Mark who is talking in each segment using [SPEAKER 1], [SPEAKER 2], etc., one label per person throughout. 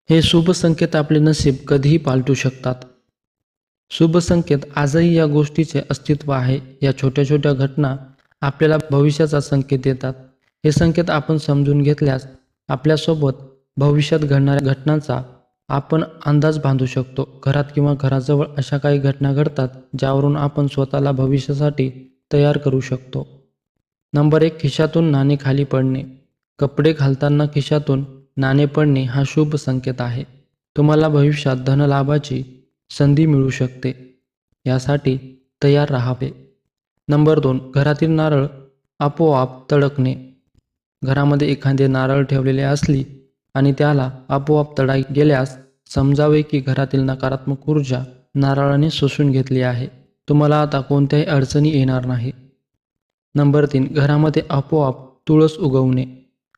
[SPEAKER 1] हे शुभ संकेत आपले नशीब कधीही पालटू शकतात. शुभ संकेत आजही या गोष्टीचे अस्तित्व आहे. या छोट्या छोट्या घटना आपल्याला भविष्याचा संकेत देतात. हे संकेत आपण समजून घेतल्यास आपल्यासोबत भविष्यात घडणाऱ्या घटनांचा आपण अंदाज बांधू शकतो. घरात किंवा घराजवळ अशा काही घटना घडतात ज्यावरून आपण स्वतःला भविष्यासाठी तयार करू शकतो. नंबर 1. खिशातून नाणे खाली पडणे. कपडे घालताना खिशातून नाणे पडणे हा शुभ संकेत आहे. तुम्हाला भविष्यात धनलाभाची संधी मिळू शकते. यासाठी तयार राहावे. नंबर 2. घरातील नारळ आपोआप तडकणे. घरामध्ये एखादे नारळ ठेवलेले असली आणि त्याला आपोआप तडा गेल्यास समजावे की घरातील नकारात्मक ऊर्जा नारळाने शोषून घेतली आहे. तुम्हाला आता कोणत्याही अडचणी येणार नाही. नंबर 3. घरामध्ये आपोआप तुळस उगवणे.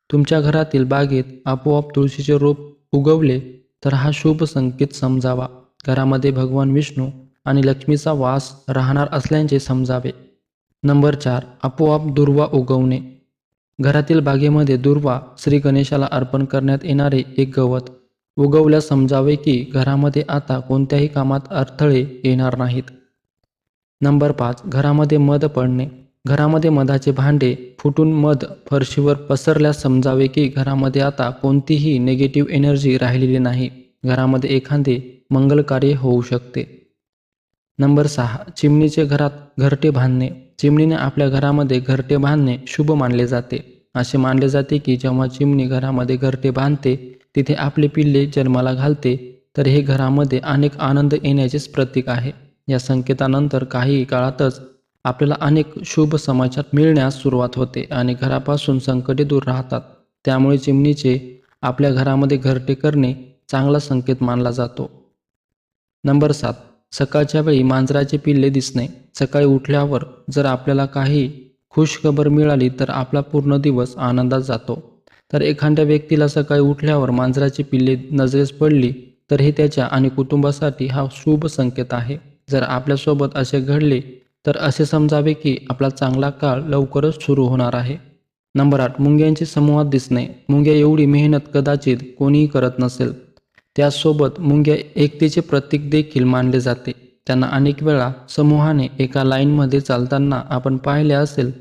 [SPEAKER 1] तुमच्या घरातील बागेत आपोआप तुळशीचे रोप उगवले तर हा शुभ संकेत समजावा. घरामध्ये भगवान विष्णू आणि लक्ष्मीचा वास राहणार असल्याचे समजावे. नंबर 4. आपोआप दुर्वा उगवणे. घरातील बागेमध्ये दुर्वा श्री गणेशाला अर्पण करण्यात येणारे एक गवत उगवल्यास समजावे की घरामध्ये आता कोणत्याही कामात अडथळे येणार नाहीत. नंबर 5. घरामध्ये मध पडणे. घरामध्ये मधाचे भांडे फुटून मध फरशीवर पसरल्यास समजावे की घरामध्ये आता कोणतीही निगेटिव्ह एनर्जी राहिलेली नाही. घरामध्ये एखादे मंगल कार्य होऊ शकते. नंबर 6. चिमणीचे घरात घरटे बांधणे. चिमणीने आपल्या घरामध्ये घरटे बांधणे शुभ मानले जाते. असे मानले जाते की जेव्हा चिमणी घरामध्ये घरटे बांधते तिथे आपले पिल्ले जन्माला घालते तर हे घरामध्ये अनेक आनंद येण्याचेच प्रतीक आहे. या संकेतानंतर काही काळातच आपल्याला अनेक शुभ समाचार मिळण्यास सुरुवात होते आणि घरापासून संकटे दूर राहतात. त्यामुळे चिमणीचे आपल्या घरामध्ये घरटे करणे चांगला संकेत मानला जातो. नंबर 7. सकाळच्या वेळी मांजराचे पिल्ले दिसणे. सकाळी उठल्यावर जर आपल्याला काही खुशखबर मिळाली तर आपला पूर्ण दिवस आनंदात जातो. तर एखाद्या व्यक्तीला सकाळी उठल्यावर मांजराची पिल्ले नजरेस पडली तर हे त्याच्या आणि कुटुंबासाठी हा शुभ संकेत आहे. जर आपल्यासोबत असे घडले तर असे समजावे की आपला चांगला काळ लवकरच सुरू होणार आहे. नंबर 8. मुंग्यांची समूहात दिसणे. मुंग्या एवढी मेहनत कदाचित कोणीही करत नसेल. त्याचसोबत मुंग्या एकतेचे प्रतीक देखील मानले जाते. त्यांना अनेक वेळा समूहाने एका लाईनमध्ये चालताना आपण पाहिले असेल.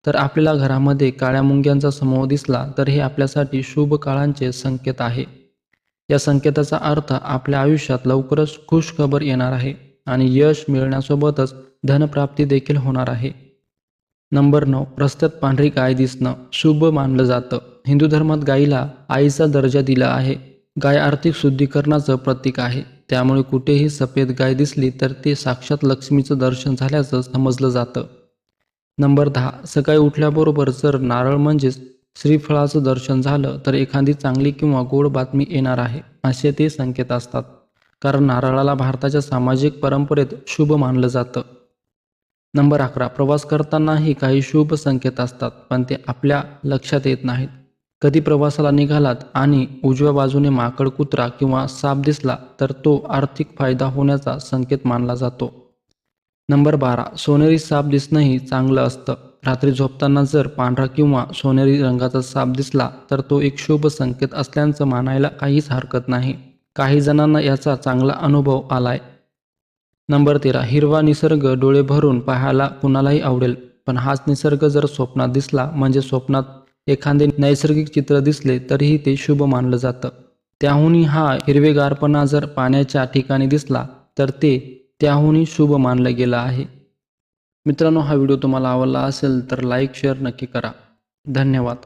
[SPEAKER 1] तर आपल्याला घरामध्ये काळ्या मुंग्यांचा समूह दिसला तर हे आपल्यासाठी शुभ काळांचे संकेत आहे. या संकेताचा अर्थ आपल्या आयुष्यात लवकरच खुशखबर येणार आहे आणि यश मिळण्यासोबतच धनप्राप्ती देखील होणार आहे. नंबर 9. रस्त्यात पांढरी गाय दिसणं शुभ मानलं जातं. हिंदू धर्मात गायीला आईचा दर्जा दिला आहे. गाय आर्थिक शुद्धीकरणाचं प्रतीक आहे. त्यामुळे कुठेही सफेद गाय दिसली तर ते साक्षात लक्ष्मीचं दर्शन झाल्याचं समजलं जातं. नंबर 10. सकाळी उठल्याबरोबर जर नारळ म्हणजेच श्रीफळाचं दर्शन झालं तर एखादी चांगली किंवा गोड बातमी येणार आहे असे ते संकेत असतात. कारण नारळाला भारताच्या सामाजिक परंपरेत शुभ मानलं जातं. नंबर 11. प्रवास करतानाही काही शुभ संकेत असतात पण ते आपल्या लक्षात येत नाहीत. कधी प्रवासाला निघालात आणि उजव्या बाजूने माकड, कुत्रा किंवा साप दिसला तर तो आर्थिक फायदा होण्याचा संकेत मानला जातो. नंबर 12. सोनेरी साप दिसणंही चांगलं असतं. रात्री झोपताना जर पांढरा किंवा सोनेरी रंगाचा साप दिसला तर तो एक शुभ संकेत असल्याचं मानायला काहीच हरकत नाही. काही जणांना याचा चांगला अनुभव आलाय. नंबर 13. हिरवा निसर्ग डोळे भरून पाहायला कुणालाही आवडेल पण हाच निसर्ग जर स्वप्नात दिसला म्हणजे स्वप्नात एखादे नैसर्गिक चित्र दिसले तरीही ते शुभ मानलं जातं. त्याहूनही हा हिरवेगारपणा जर पाण्याच्या ठिकाणी दिसला तर ते त्याहूनही शुभ मानलं गेलं आहे. मित्रांनो, हा व्हिडिओ तुम्हाला आवडला असेल तर लाईक शेअर नक्की करा. धन्यवाद.